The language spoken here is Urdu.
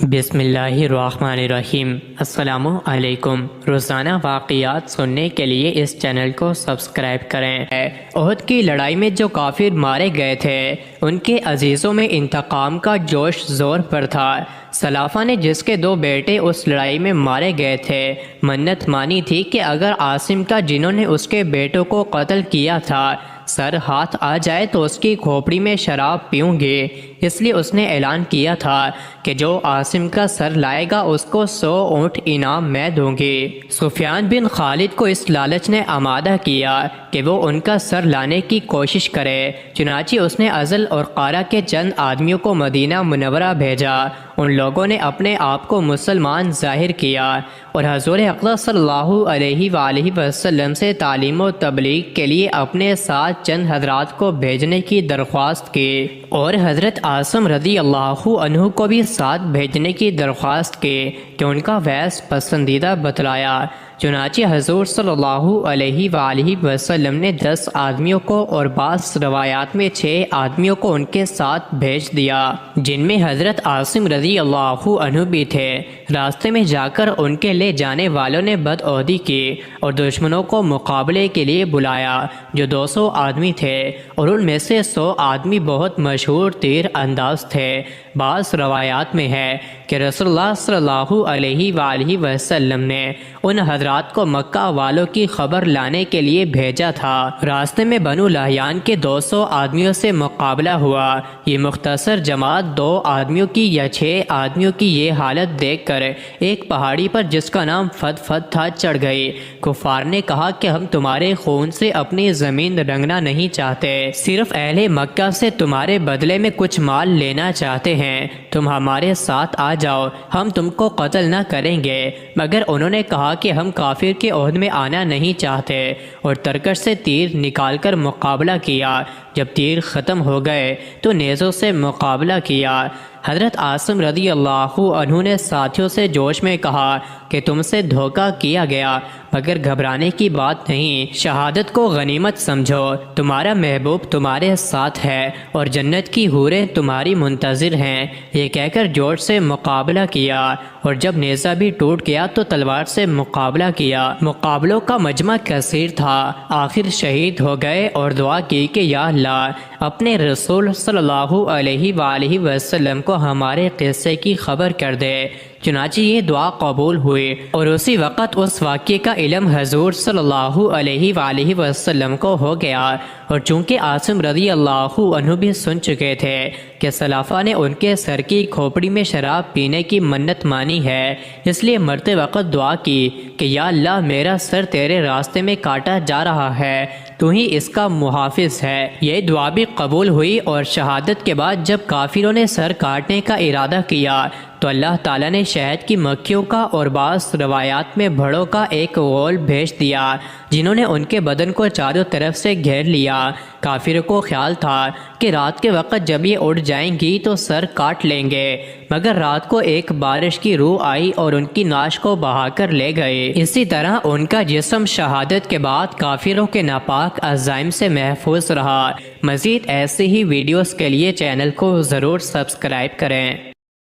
بسم اللہ الرحمن الرحیم۔ السلام علیکم۔ روزانہ واقعات سننے کے لیے اس چینل کو سبسکرائب کریں۔ احد کی لڑائی میں جو کافر مارے گئے تھے ان کے عزیزوں میں انتقام کا جوش زور پر تھا۔ سلافہ نے جس کے 2 بیٹے اس لڑائی میں مارے گئے تھے منت مانی تھی کہ اگر عاصم کا جنہوں نے اس کے بیٹوں کو قتل کیا تھا سر ہاتھ آ جائے تو اس کی کھوپڑی میں شراب پیوں گے، اس لیے اس نے اعلان کیا تھا کہ جو عاصم کا سر لائے گا اس کو 100 اونٹ انعام میں دوں گی۔ سفیان بن خالد کو اس لالچ نے آمادہ کیا کہ وہ ان کا سر لانے کی کوشش کرے، چنانچہ اس نے ازل اور قارہ کے چند آدمیوں کو مدینہ منورہ بھیجا۔ ان لوگوں نے اپنے آپ کو مسلمان ظاہر کیا اور حضور اقدس صلی اللہ علیہ وآلہ وسلم سے تعلیم و تبلیغ کے لیے اپنے ساتھ چند حضرات کو بھیجنے کی درخواست کی، اور حضرت عاصم رضی اللہ عنہ کو بھی ساتھ بھیجنے کی درخواست کی کہ ان کا ویس پسندیدہ بتلایا۔ چنانچہ حضور صلی اللہ علیہ وآلہ وسلم نے 10 آدمیوں کو اور بعض روایات میں 6 آدمیوں کو ان کے ساتھ بھیج دیا، جن میں حضرت عاصم رضی اللہ عنہ بھی تھے۔ راستے میں جا کر ان کے لے جانے والوں نے بدعہدی کی اور دشمنوں کو مقابلے کے لیے بلایا جو 200 آدمی تھے، اور ان میں سے 100 آدمی بہت مشہور تیر انداز تھے۔ بعض روایات میں ہے کہ رسول اللہ صلی اللہ علیہ وآلہ وسلم نے ان حضرات کو مکہ والوں کی خبر لانے کے لیے بھیجا تھا۔ راستے میں بنو لحیان کے 200 آدمیوں سے مقابلہ ہوا۔ یہ مختصر جماعت 2 آدمیوں کی یا 6 آدمیوں کی یہ حالت دیکھ کر ایک پہاڑی پر جس کا نام فد تھا چڑھ گئی۔ کفار نے کہا کہ ہم تمہارے خون سے اپنی زمین رنگنا نہیں چاہتے، صرف اہل مکہ سے تمہارے بدلے میں کچھ مال لینا چاہتے ہیں، تم ہمارے ساتھ آ جاؤ، ہم تم کو قتل نہ کریں گے۔ مگر انہوں نے کہا کہ ہم کافر کے عہد میں آنا نہیں چاہتے، اور ترکش سے تیر نکال کر مقابلہ کیا۔ جب تیر ختم ہو گئے تو نیزوں سے مقابلہ کیا۔ حضرت عاصم رضی اللہ عنہ نے ساتھیوں سے جوش میں کہا کہ تم سے دھوکہ کیا گیا، مگر گھبرانے کی بات نہیں، شہادت کو غنیمت سمجھو، تمہارا محبوب تمہارے ساتھ ہے اور جنت کی حوریں تمہاری منتظر ہیں۔ یہ کہہ کر جوش سے مقابلہ کیا، اور جب نیزہ بھی ٹوٹ گیا تو تلوار سے مقابلہ کیا۔ مقابلوں کا مجمع کثیر تھا، آخر شہید ہو گئے اور دعا کی کہ یا اللہ اپنے رسول صلی اللہ علیہ وآلہ وسلم کو ہمارے قصے کی خبر کر دے۔ چنانچہ یہ دعا قبول ہوئی، اور اسی وقت اس واقعے کا علم حضور صلی اللہ علیہ وآلہ وسلم کو ہو گیا، اور چونکہ عاصم رضی اللہ عنہ بھی سن چکے تھے کہ سلافہ نے ان کے سر کی کھوپڑی میں شراب پینے کی منت مانی ہے، اس لیے مرتے وقت دعا کی کہ یا اللہ میرا سر تیرے راستے میں کاٹا جا رہا ہے، تو ہی اس کا محافظ ہے۔ یہ دعا بھی قبول ہوئی، اور شہادت کے بعد جب کافروں نے سر کاٹنے کا ارادہ کیا تو اللہ تعالیٰ نے شہد کی مکھیوں کا اور بعض روایات میں بھڑوں کا ایک غول بھیج دیا، جنہوں نے ان کے بدن کو چاروں طرف سے گھیر لیا۔ کافروں کو خیال تھا کہ رات کے وقت جب یہ اڑ جائیں گی تو سر کاٹ لیں گے، مگر رات کو ایک بارش کی روح آئی اور ان کی ناش کو بہا کر لے گئے۔ اسی طرح ان کا جسم شہادت کے بعد کافروں کے ناپاک عزائم سے محفوظ رہا۔ مزید ایسی ہی ویڈیوز کے لیے چینل کو ضرور سبسکرائب کریں۔